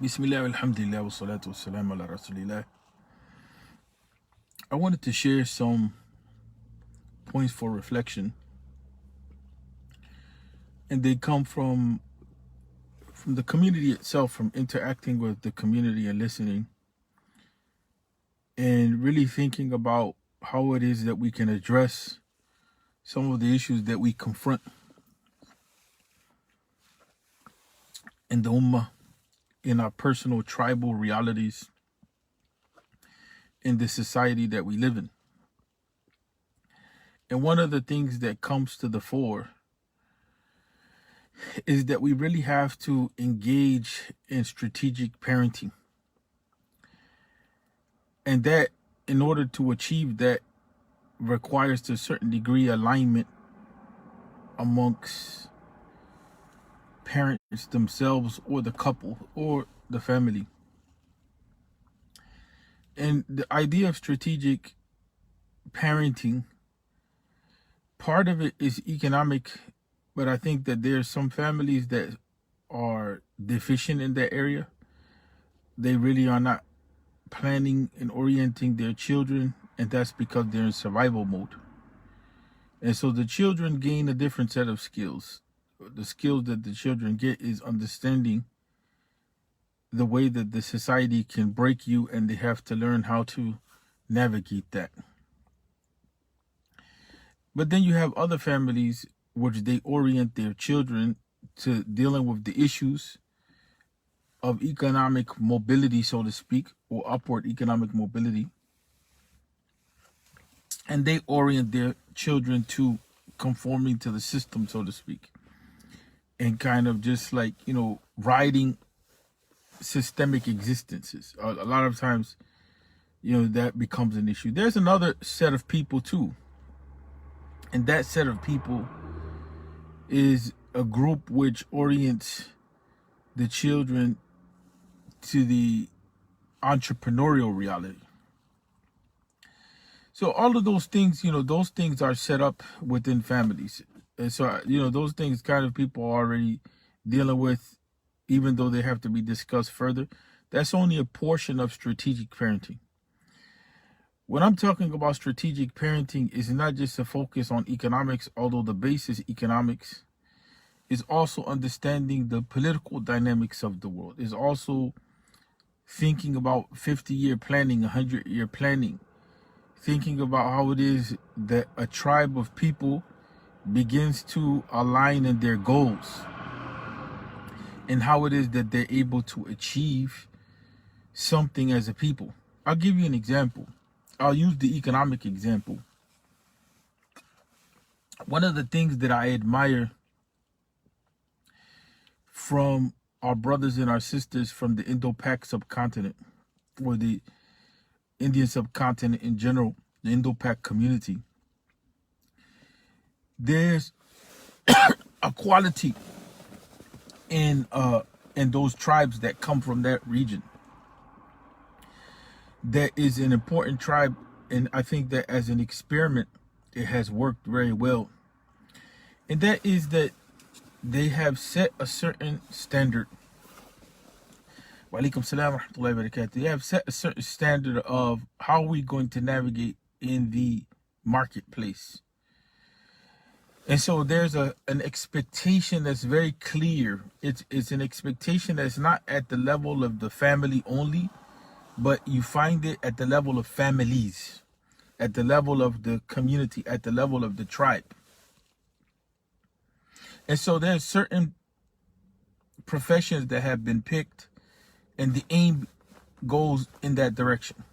Bismillah, alhamdulillah, wa salatu wa salam ala rasulillah. I wanted to share some points for reflection, and they come from the community itself, from interacting with the community and listening, and really thinking about how it is that we can address some of the issues that we confront in the ummah, in our personal tribal realities, in the society that we live in. And one of the things that comes to the fore is that we really have to engage in strategic parenting. And that, in order to achieve that, requires to a certain degree alignment amongst parents themselves, or the couple, or the family. And the idea of strategic parenting, part of it is economic, but I think that there's some families that are deficient in that area. They really are not planning and orienting their children, and that's because they're in survival mode. And so the children gain a different set of skills. The skills that the children get is understanding the way that the society can break you, and they have to learn how to navigate that. But then you have other families which they orient their children to dealing with the issues of economic mobility, so to speak, or upward economic mobility. And they orient their children to conforming to the system, so to speak. And kind of just like, riding systemic existences. A lot of times, that becomes an issue. There's another set of people too. And that set of people is a group which orients the children to the entrepreneurial reality. So all of those things, those things are set up within families. And so, those things kind of people are already dealing with, even though they have to be discussed further. That's only a portion of strategic parenting. When I'm talking about strategic parenting, is not just a focus on economics, although the base is economics. Is also understanding the political dynamics of the world. Is also thinking about 50-year planning, 100-year planning. Thinking about how it is that a tribe of people begins to align in their goals, and how it is that they're able to achieve something as a people. I'll give you an example. I'll use the economic example. One of the things that I admire from our brothers and our sisters from the Indo-Pak subcontinent, or the Indian subcontinent in general, the Indo-Pak community, there's a quality in those tribes that come from that region that is an important tribe, and I think that as an experiment it has worked very well. And that is that they have set a certain standard. Wa alaikum salam wa rahmatullahi wa barakatuh. They have set a certain standard of how we're going to navigate in the marketplace. And so there's an expectation that's very clear. It's an expectation that's not at the level of the family only, but you find it at the level of families, at the level of the community, at the level of the tribe. And so there's certain professions that have been picked, and the aim goes in that direction.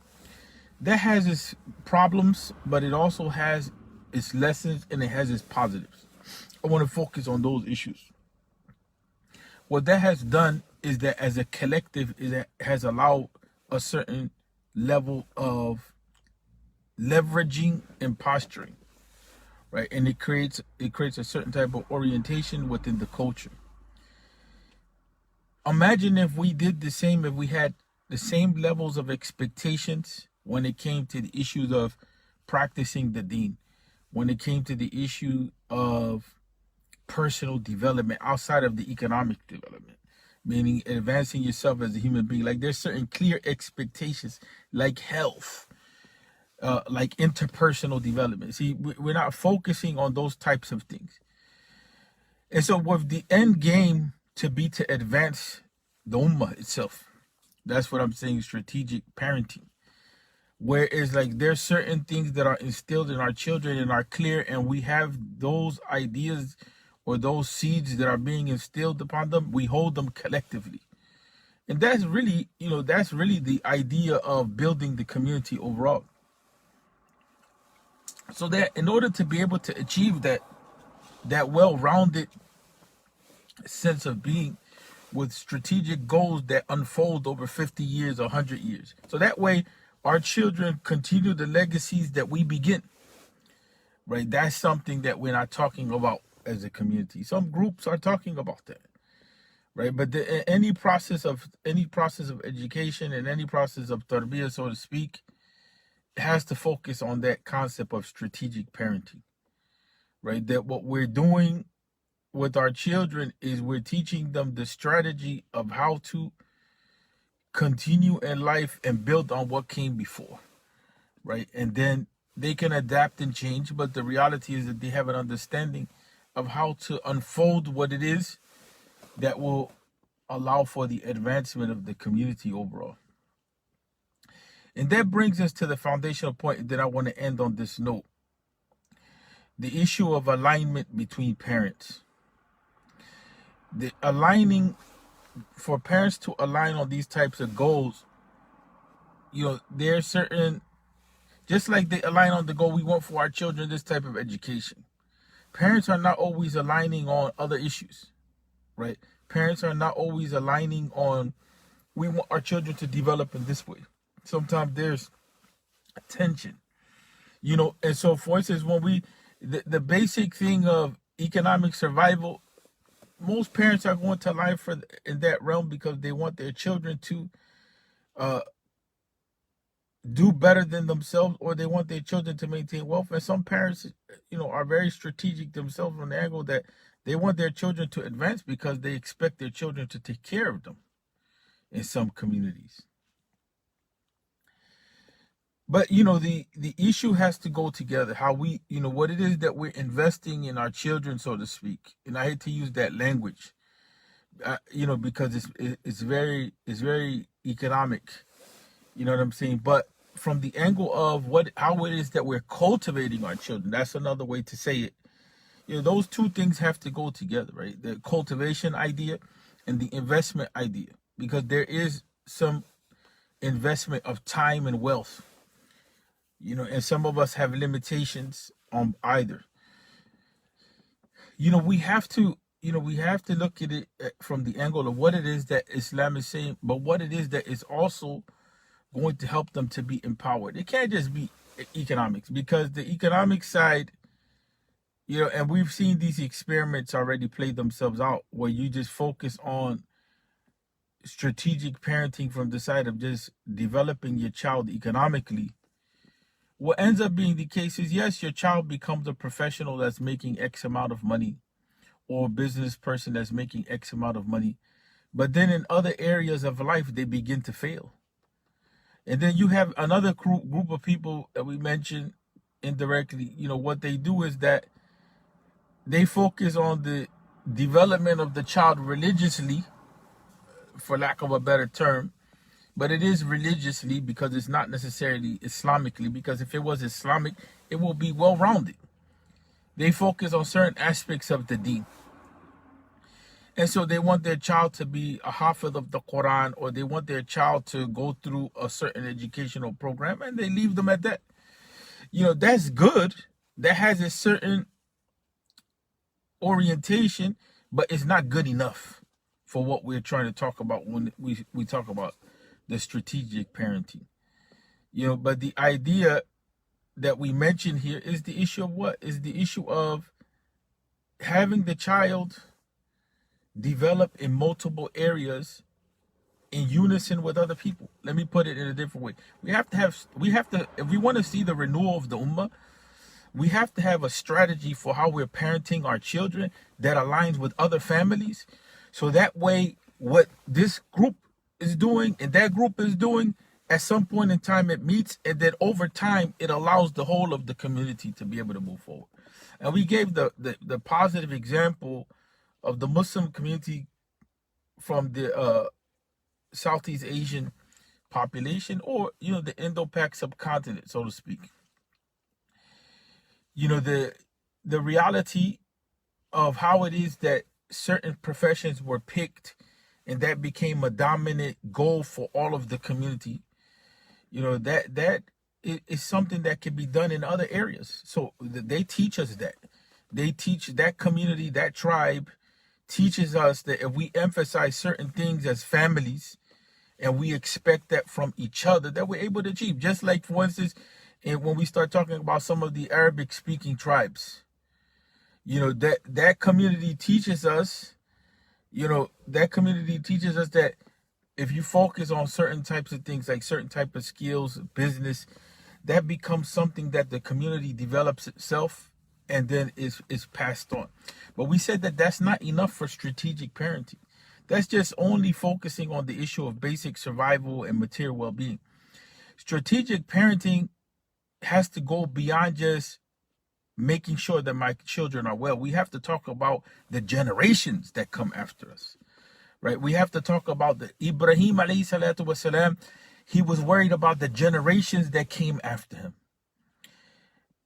That has its problems, but it also has its lessons, and it has its positives. I want to focus on those issues. What that has done is that as a collective, it has allowed a certain level of leveraging and posturing, right? And it creates a certain type of orientation within the culture. Imagine if we did the same, if we had the same levels of expectations when it came to the issues of practicing the deen, when it came to the issue of personal development outside of the economic development. meaning advancing yourself as a human being. Like there's certain clear expectations, like health, like interpersonal development. See, we're not focusing on those types of things. And so with the end game to be to advance the ummah itself, that's what I'm saying, strategic parenting. Whereas like there's certain things that are instilled in our children and are clear, and we have those ideas or those seeds that are being instilled upon them, we hold them collectively. And that's really, that's really the idea of building the community overall. So that in order to be able to achieve that well-rounded sense of being with strategic goals that unfold over 50 years or 100 years. So that way our children continue the legacies that we begin, right? That's something that we're not talking about as a community. Some groups are talking about that, right? But any process of education and any process of tarbiyah, so to speak, has to focus on that concept of strategic parenting, right? That what we're doing with our children is we're teaching them the strategy of how to continue in life and build on what came before, right? And then they can adapt and change, but the reality is that they have an understanding of how to unfold what it is that will allow for the advancement of the community overall. And that brings us to the foundational point that I want to end on this note. The issue of alignment between parents. The aligning, for parents to align on these types of goals, there's certain, just like they align on the goal we want for our children, this type of education. Parents are not always aligning on other issues, right? Parents are not always aligning on, we want our children to develop in this way. Sometimes there's tension, and so for instance, when the basic thing of economic survival, most parents are going to align in that realm because they want their children to do better than themselves, or they want their children to maintain wealth. And some parents, are very strategic themselves from the angle that they want their children to advance because they expect their children to take care of them in some communities. But, the issue has to go together. How we, what it is that we're investing in our children, so to speak. And I hate to use that language, because it's very economic. You know what I'm saying? But from the angle of how it is that we're cultivating our children, that's another way to say it. Those two things have to go together, right? The cultivation idea and the investment idea, because there is some investment of time and wealth. And some of us have limitations on either. We have to look at it from the angle of what it is that Islam is saying, but what it is that is also going to help them to be empowered. It can't just be economics, because the economic side, and we've seen these experiments already play themselves out, where you just focus on strategic parenting from the side of just developing your child economically. What ends up being the case is, yes, your child becomes a professional that's making X amount of money, or a business person that's making X amount of money. But then in other areas of life, they begin to fail. And then you have another group of people that we mentioned indirectly. What they do is that they focus on the development of the child religiously, for lack of a better term. But it is religiously because it's not necessarily Islamically, because if it was Islamic, it will be well-rounded. They focus on certain aspects of the deen. And so they want their child to be a hafiz of the Quran, or they want their child to go through a certain educational program, and they leave them at that. That's good. That has a certain orientation, but it's not good enough for what we're trying to talk about when we talk about the strategic parenting. But the idea that we mentioned here is the issue of what? Is the issue of having the child develop in multiple areas in unison with other people. Let me put it in a different way. We have to, if we want to see the renewal of the ummah, we have to have a strategy for how we're parenting our children that aligns with other families. So that way what this group is doing and that group is doing, at some point in time it meets, and then over time it allows the whole of the community to be able to move forward. And we gave the positive example of the Muslim community from the Southeast Asian population, or the Indo-Pac subcontinent, so to speak. The reality of how it is that certain professions were picked and that became a dominant goal for all of the community, that is something that can be done in other areas. So they teach us that. They teach that community, that tribe teaches us that if we emphasize certain things as families and we expect that from each other, that we're able to achieve. Just like, for instance, when we start talking about some of the Arabic speaking tribes, that community teaches us, that if you focus on certain types of things, like certain type of skills, business, that becomes something that the community develops itself and then is passed on. But we said that that's not enough for strategic parenting. That's just only focusing on the issue of basic survival and material well-being. Strategic parenting has to go beyond just making sure that my children are well. We have to talk about the generations that come after us, right? We have to talk about the Ibrahim alayhi salatu wasalam. He was worried about the generations that came after him,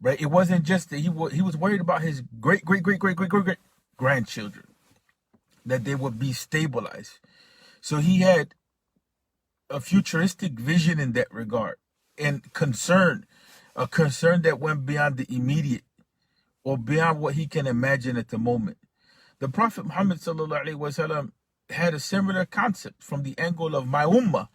right? It wasn't just that he was worried about his great grandchildren, that they would be stabilized. So he had a futuristic vision in that regard, and a concern that went beyond the immediate or beyond what he can imagine at the moment. The Prophet Muhammad sallallahu alaihi wasallam had a similar concept from the angle of my ummah.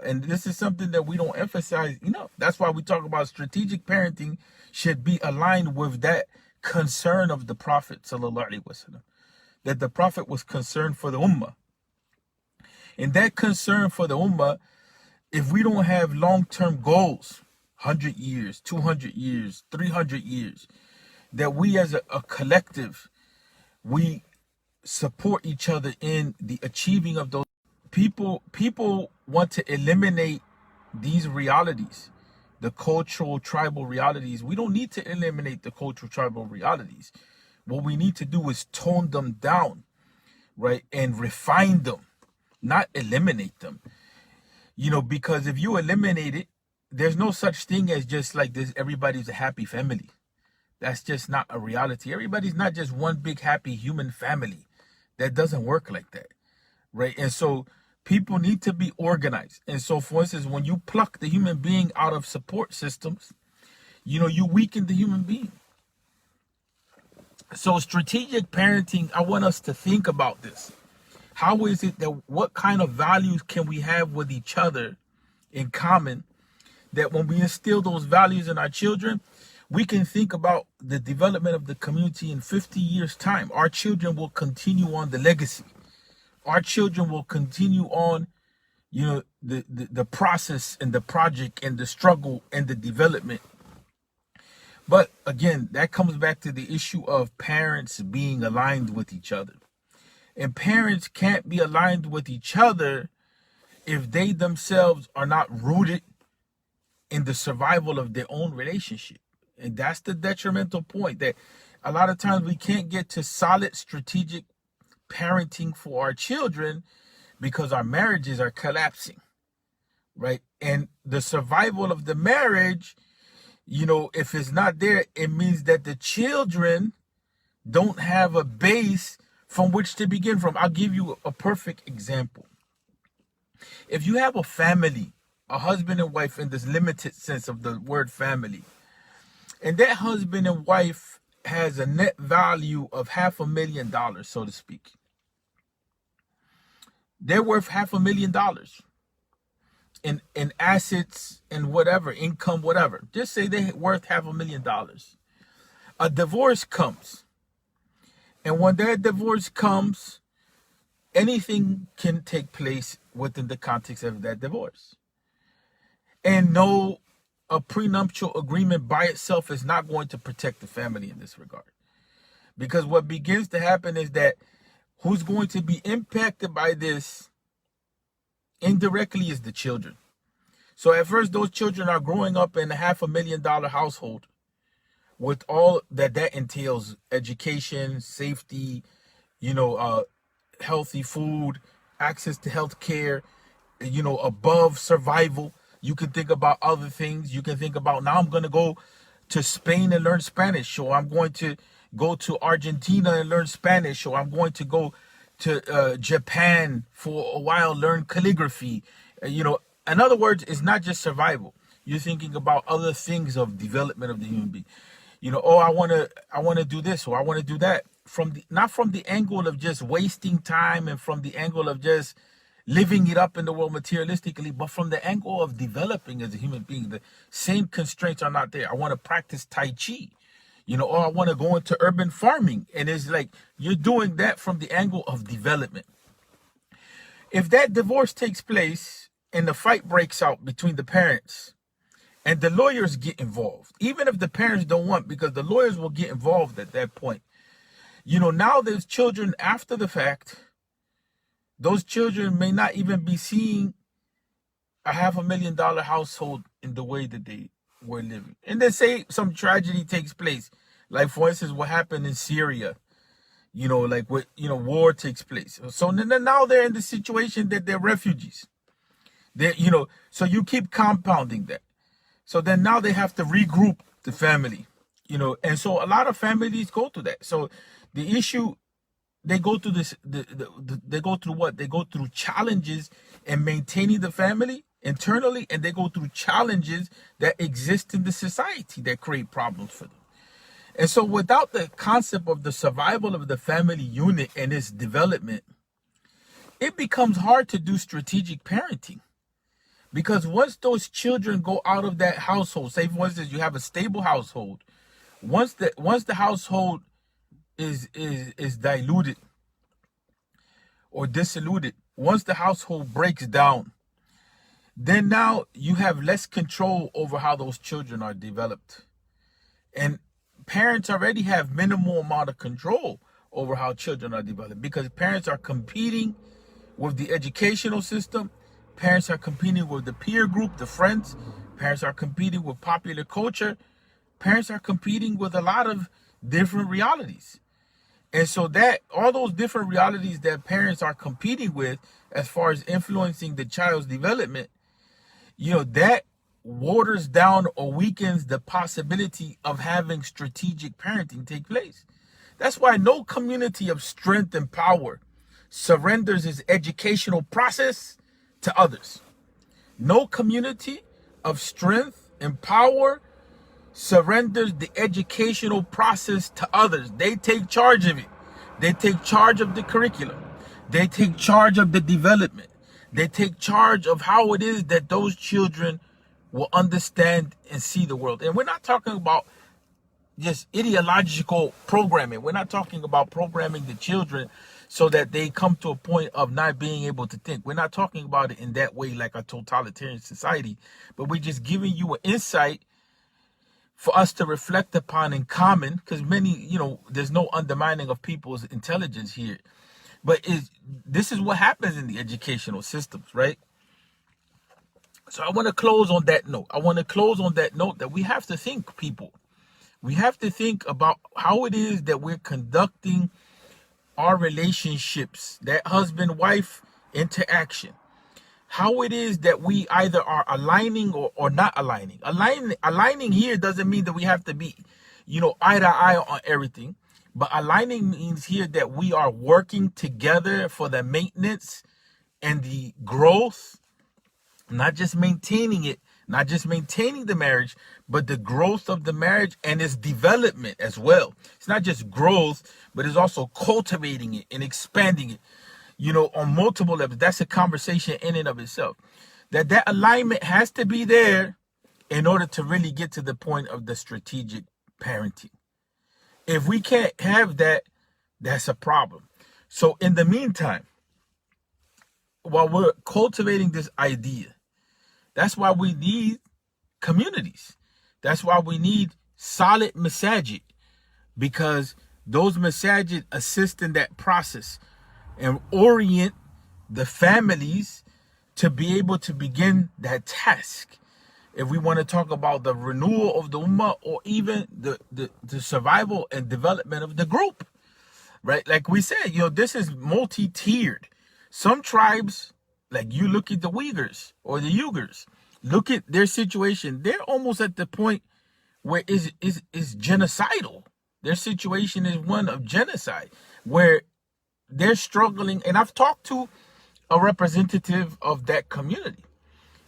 And this is something that we don't emphasize enough. That's why we talk about strategic parenting should be aligned with that concern of the Prophet sallallahu alaihi wasallam, that the Prophet was concerned for the ummah. And that concern for the ummah, if we don't have long-term goals, 100 years, 200 years, 300 years, that we as a collective, we support each other in the achieving of those. People want to eliminate these realities, the cultural tribal realities. We don't need to eliminate the cultural tribal realities. What we need to do is tone them down, right? And refine them, not eliminate them. Because if you eliminate it, there's no such thing as just like this, everybody's a happy family. That's just not a reality. Everybody's not just one big happy human family. That doesn't work like that, right? And so people need to be organized. And so, for instance, when you pluck the human being out of support systems, you weaken the human being. So strategic parenting, I want us to think about this. How is it that, what kind of values can we have with each other in common, that when we instill those values in our children, we can think about the development of the community in 50 years' time. Our children will continue on the legacy. Our children will continue on, the process and the project and the struggle and the development. But again, that comes back to the issue of parents being aligned with each other. And parents can't be aligned with each other if they themselves are not rooted in the survival of their own relationship. And that's the detrimental point, that a lot of times we can't get to solid strategic parenting for our children because our marriages are collapsing, right? And the survival of the marriage, if it's not there, it means that the children don't have a base from which to begin from. I'll give you a perfect example. If you have a family, a husband and wife in this limited sense of the word family, and that husband and wife has a net value of $500,000, so to speak. They're worth $500,000 in assets and whatever, income, whatever. Just say they're worth $500,000. A divorce comes. And when that divorce comes, anything can take place within the context of that divorce. And a prenuptial agreement by itself is not going to protect the family in this regard. Because what begins to happen is that who's going to be impacted by this indirectly is the children. So at first, those children are growing up in a $500,000 household with all that entails: education, safety, healthy food, access to health care, above survival. You can think about other things. You can think about, now I'm going to go to Spain and learn Spanish, or I'm going to go to Argentina and learn Spanish, or I'm going to go to Japan for a while, learn calligraphy. In other words, it's not just survival. You're thinking about other things of development of the human being. I want to do this, or I want to do that, not from the angle of just wasting time and from the angle of just living it up in the world materialistically, but from the angle of developing as a human being. The same constraints are not there. I want to practice Tai Chi, or I want to go into urban farming. And it's like you're doing that from the angle of development. If that divorce takes place and the fight breaks out between the parents and the lawyers get involved, even if the parents don't want, because the lawyers will get involved at that point. Now there's children after the fact. Those children may not even be seeing a $500,000 household in the way that they were living. And then say some tragedy takes place, like for instance, what happened in Syria, war takes place. So now they're in the situation that they're refugees. So you keep compounding that. So then now they have to regroup the family, and so a lot of families go through that. So the issue, they go through this, they go through what? They go through challenges in maintaining the family internally, and they go through challenges that exist in the society that create problems for them. And so without the concept of the survival of the family unit and its development, it becomes hard to do strategic parenting. Because once those children go out of that household, say for instance, you have a stable household, once the household is diluted or dissoluted, once the household breaks down, then now you have less control over how those children are developed. And parents already have minimal amount of control over how children are developed, because parents are competing with the educational system. Parents are competing with the peer group, the friends. Parents are competing with popular culture. Parents are competing with a lot of different realities. And so that all those different realities that parents are competing with as far as influencing the child's development, that waters down or weakens the possibility of having strategic parenting take place. That's why no community of strength and power surrenders its educational process to others. No community of strength and power surrenders the educational process to others. They take charge of it. They take charge of the curriculum. They take charge of the development. They take charge of how it is that those children will understand and see the world. And we're not talking about just ideological programming. We're not talking about programming the children so that they come to a point of not being able to think. We're not talking about it in that way like a totalitarian society, but we're just giving you an insight for us to reflect upon in common, because there's no undermining of people's intelligence here. But this is what happens in the educational systems, right? So I want to close on that note. That we have to think, people. We have to think about how it is that we're conducting our relationships, that husband-wife interaction. How it is that we either are aligning or not aligning. Aligning here doesn't mean that we have to be, eye to eye on everything. But aligning means here that we are working together for the maintenance and the growth, not just maintaining it, not just maintaining the marriage, but the growth of the marriage and its development as well. It's not just growth, but it's also cultivating it and expanding it, on multiple levels. That's a conversation in and of itself. That alignment has to be there in order to really get to the point of the strategic parenting. If we can't have that, that's a problem. So in the meantime, while we're cultivating this idea, that's why we need communities. That's why we need solid masajid, because those masajid assist in that process and orient the families to be able to begin that task. If we want to talk about the renewal of the ummah, or even the survival and development of the group, right? Like we said, this is multi-tiered. Some tribes, like you look at the Uyghurs or the Uyghurs, look at their situation. They're almost at the point where is genocidal. Their situation is one of genocide, where they're struggling. And I've talked to a representative of that community.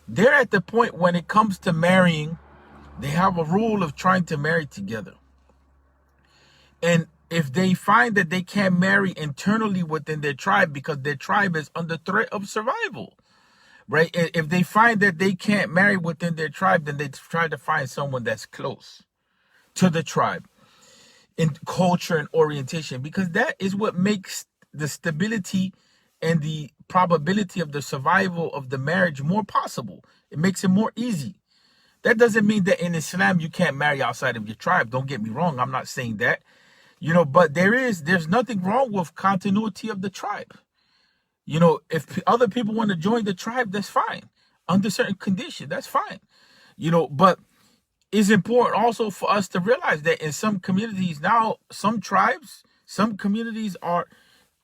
They're at the point when it comes to marrying, they have a rule of trying to marry together. And if they find that they can't marry internally within their tribe because their tribe is under threat of survival, right? If they find that they can't marry within their tribe, then they try to find someone that's close to the tribe in culture and orientation, because that is what makes the stability and the probability of the survival of the marriage more possible. It makes it more easy. That doesn't mean that in Islam you can't marry outside of your tribe. Don't get me wrong. I'm not saying that. But there's nothing wrong with continuity of the tribe. If other people want to join the tribe, that's fine. Under certain conditions, that's fine. But it's important also for us to realize that in some communities now, some tribes, some communities are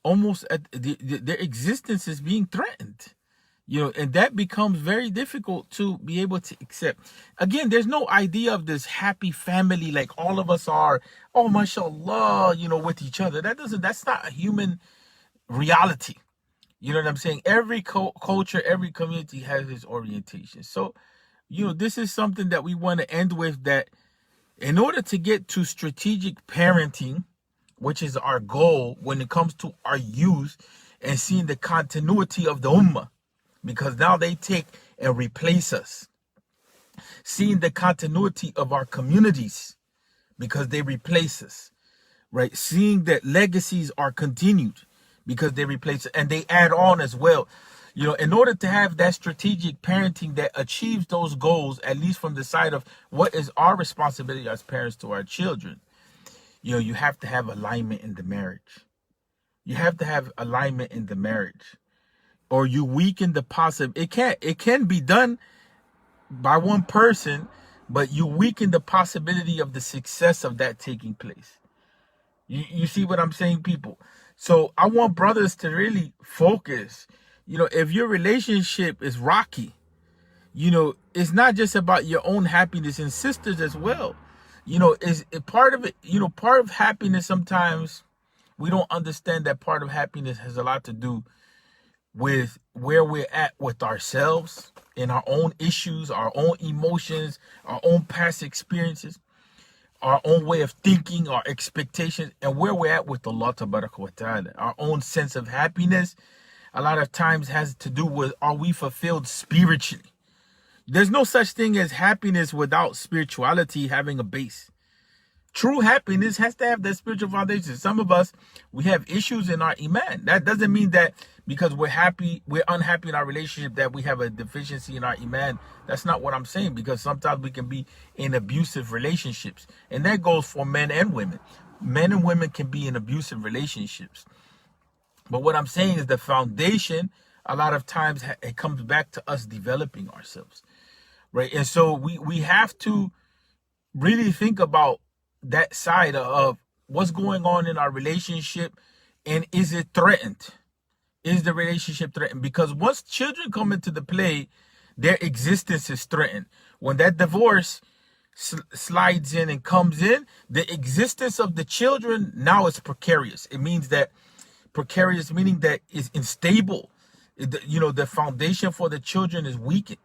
almost at their existence is being threatened. And that becomes very difficult to be able to accept. Again, there's no idea of this happy family like all of us are, oh, mashallah, with each other. That's not a human reality. You know what I'm saying? Every culture, every community has its orientation. So, this is something that we want to end with, that in order to get to strategic parenting, which is our goal when it comes to our youth and seeing the continuity of the ummah, because now they take and replace us. Seeing the continuity of our communities because they replace us, right? Seeing that legacies are continued because they replace it, and they add on as well. In order to have that strategic parenting that achieves those goals, at least from the side of what is our responsibility as parents to our children, you have to have alignment in the marriage. You have to have alignment in the marriage, or you weaken the it can be done by one person, but you weaken the possibility of the success of that taking place. You see what I'm saying, people? So I want brothers to really focus. If your relationship is rocky, it's not just about your own happiness, and sisters as well. Is part of it, part of happiness. Sometimes we don't understand that part of happiness has a lot to do with where we're at with ourselves and our own issues, our own emotions, our own past experiences, our own way of thinking, our expectations, and where we're at with Allah Tabaraka wa Ta'ala. Our own sense of happiness a lot of times has to do with, are we fulfilled spiritually? There's no such thing as happiness without spirituality having a base. True happiness has to have that spiritual foundation. Some of us, we have issues in our iman. That doesn't mean that because we're unhappy in our relationship, that we have a deficiency in our iman. That's not what I'm saying, because sometimes we can be in abusive relationships. And that goes for men and women. Men and women can be in abusive relationships. But what I'm saying is the foundation, a lot of times, it comes back to us developing ourselves, right? And so we have to really think about that side of what's going on in our relationship, and is it threatened? Is the relationship threatened? Because once children come into the play, their existence is threatened. When that divorce slides in and comes in, the existence of the children now is precarious. It means that precarious, meaning that is unstable. The foundation for the children is weakened.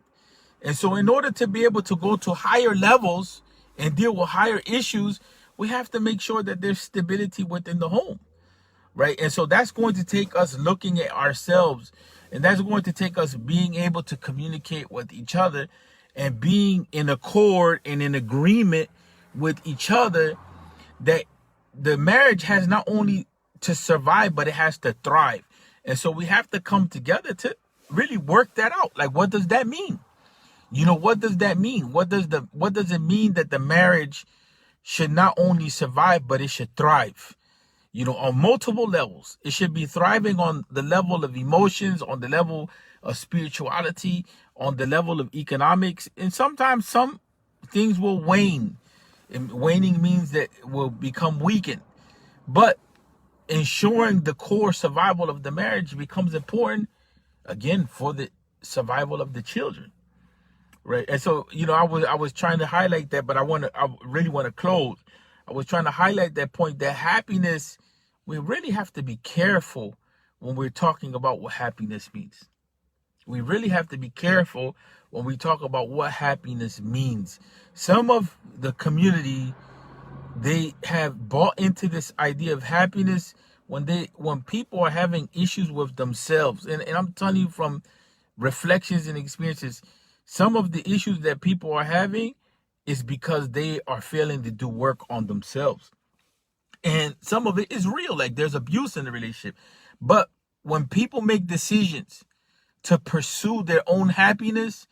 And so in order to be able to go to higher levels and deal with higher issues, we have to make sure that there's stability within the home, right? And so that's going to take us looking at ourselves, and that's going to take us being able to communicate with each other and being in accord and in agreement with each other that the marriage has not only to survive, but it has to thrive. And so we have to come together to really work that out. Like, what does that mean? What does that mean? What does it mean that the marriage should not only survive, but it should thrive? on multiple levels. It should be thriving on the level of emotions, on the level of spirituality, on the level of economics. And sometimes some things will wane. And waning means that it will become weakened. But ensuring the core survival of the marriage becomes important, again, for the survival of the children. Right. And so, I was trying to highlight that, but I really want to close. I was trying to highlight that point, that happiness, we really have to be careful when we're talking about what happiness means. We really have to be careful when we talk about what happiness means. Some of the community, they have bought into this idea of happiness when people are having issues with themselves. And I'm telling you from reflections and experiences, some of the issues that people are having is because they are failing to do work on themselves. And some of it is real, like there's abuse in the relationship. But when people make decisions to pursue their own happiness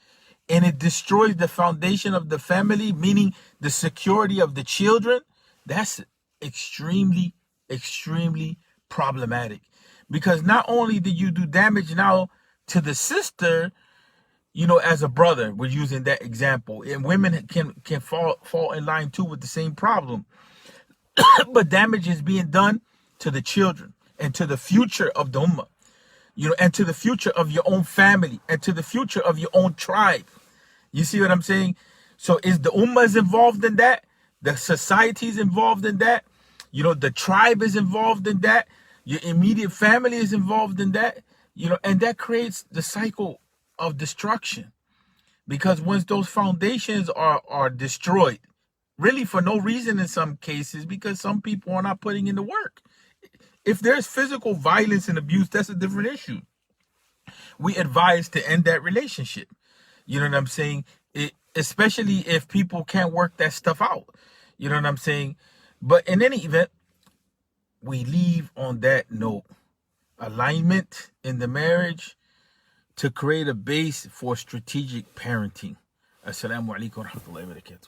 and it destroys the foundation of the family, meaning the security of the children, that's extremely, extremely problematic. Because not only do you do damage now to the sister, as a brother, we're using that example, and women can fall in line too with the same problem. But damage is being done to the children and to the future of the ummah, and to the future of your own family and to the future of your own tribe. You see what I'm saying? So is the ummah is involved in that? The society is involved in that? The tribe is involved in that? Your immediate family is involved in that? And that creates the cycle of destruction, because once those foundations are destroyed, really for no reason in some cases, because some people are not putting in the work. If there's physical violence and abuse, that's a different issue. We advise to end that relationship. You know what I'm saying? Especially if people can't work that stuff out. You know what I'm saying? But in any event, we leave on that note. Alignment in the marriage to create a base for strategic parenting. Assalamu alaikum wa rahmatullahi wa barakatuh.